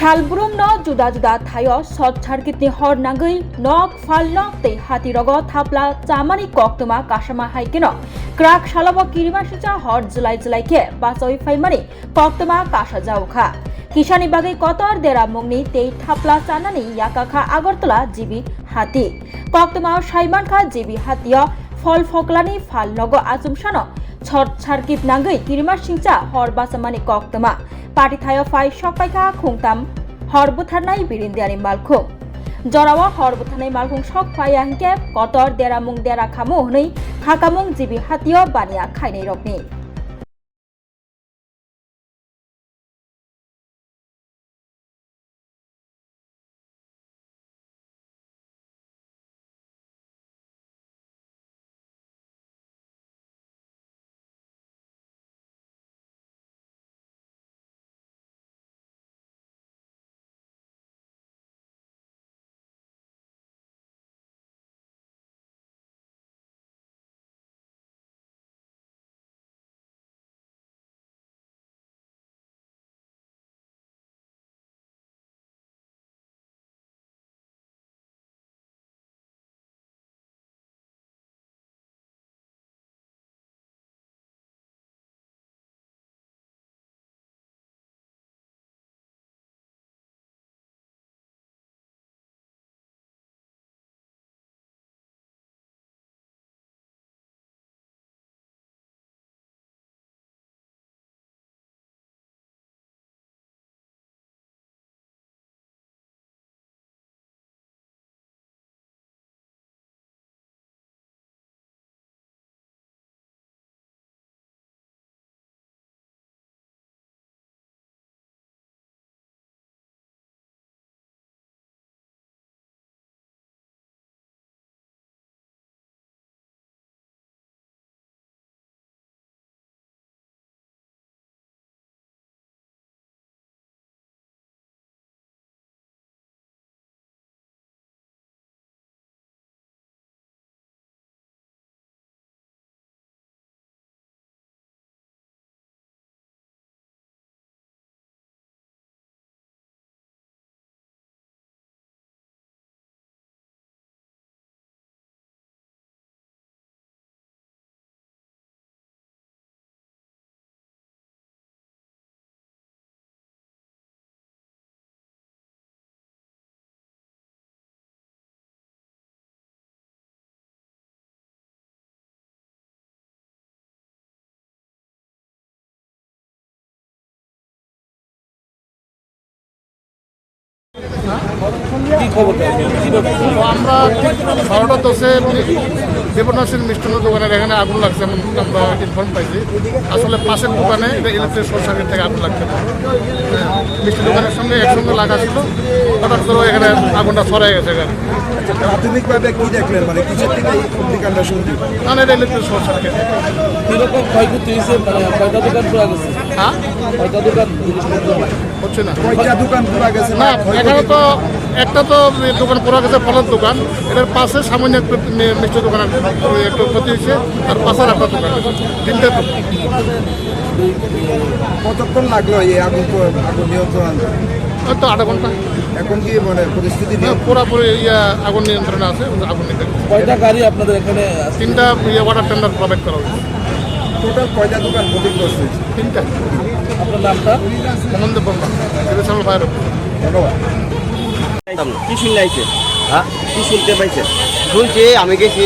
Shalbrum no juda thayo short circuit ni hor nangai nok fal nok te hati rogo thapla chamani koktuma kasama haikeno crack shalabo kirima sucha hor julai ke basoi faimani koktuma kasha jaukha Kishani bagai kotor dera mungni te thapla chanani yakakha agartala jibi hati koktuma shaiman kha jibi hatiya fol foklani fal logo azumshano short circuit nangai kirima singcha hor basamani koktuma Party Thayo Fai Shokpaika Kungtam Horbuthanai Birindiani Malkum Jorawa Horbuthanai Malkum Shokpaya Hinke Kotor Dera Mung Dera Kamu Nei Hakamung Jibi Hatio Bania Kaini Rokni আমরা 12:10 দেবনাথের মিষ্টান্ন দোকানের এখানে আগুন লাগছে আমরা inform পাইছি আসলে পাশের দোকানে এটা ইলেকট্রিক শর্ট সার্কিট থেকে আগুন লাগছে মিষ্টি দোকানের সঙ্গে একসঙ্গে লাগা ছিল হঠাৎ করে এখানে আগুনটা ছড়াই গেছে এখানে প্রাথমিকভাবে কি দেখলেন মানে কিছু থেকে অগ্নিকাণ্ডটা শুনছি না এটা ইলেকট্রিক শর্ট সার্কিট কিরকম ক্ষয়ক্ষতি হয়েছে কয়টা দোকান পুরা গেছে হ্যাঁ কয়টা দোকান হচ্ছে না কয়টা দোকান পুরা গেছে না এখানে তো একটা তো দোকান পুরা গেছে ফলের দোকান এটার পাশে সামান্য একটু মিষ্টি দোকান একটু ক্ষতি হয়েছে আর পাশের একটা দোকান তিনটে দোকান কতক্ষণ লাগলো এই আগুন নিয়ন্ত্রণ আনতে? হয়তো 8 ঘন্টা এখন কি মানে পরিস্থিতি পুরোপুরি আগুন নিয়ন্ত্রণে আছে আগুন নিতে কয়টা গাড়ি আপনাদের এখানে 3টা ওয়াটার টেন্ডার প্রোভাইড করা হয়েছে টোটাল কয়টা দোকান ক্ষতিগ্রস্ত হয়েছে? 3টা আপনার নামটা আনন্দ বর্মা বিবেচনা বাইরে ধন্যবাদ। কি শুনলে আইছে হ্যাঁ কি শুনতে পাইছে শুনছি আমি গেছি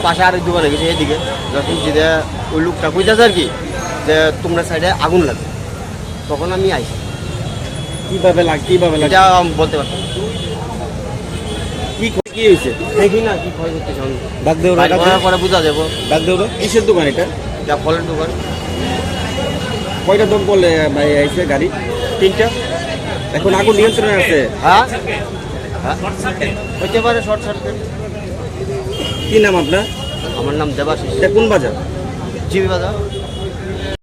পাশে আর দোকানে গেছি এদিকে শুনছি যে ওই লোকটা কইতাছে আর কি যে তোমরা সাইডে আগুন লাগে তখন আমি আইছি কিভাবে এটা বলতে পারছি কি হয়েছে দেখি না কি ক্ষয় করতেছে ডাক দেও পরে বোঝা যাবো ডাক দেও কিসের দোকান এটা যা ফলের দোকান কয়টা দোকান করলে ভাই আইছে গাড়ি 3টা এখন আগুন নিয়ন্ত্রণে আছে হ্যাঁ হইতে পারে শর্ট সার্কিট কি নাম আপনার আমার নাম দেবাশিস এটা কোন বাজার জিবি বাজার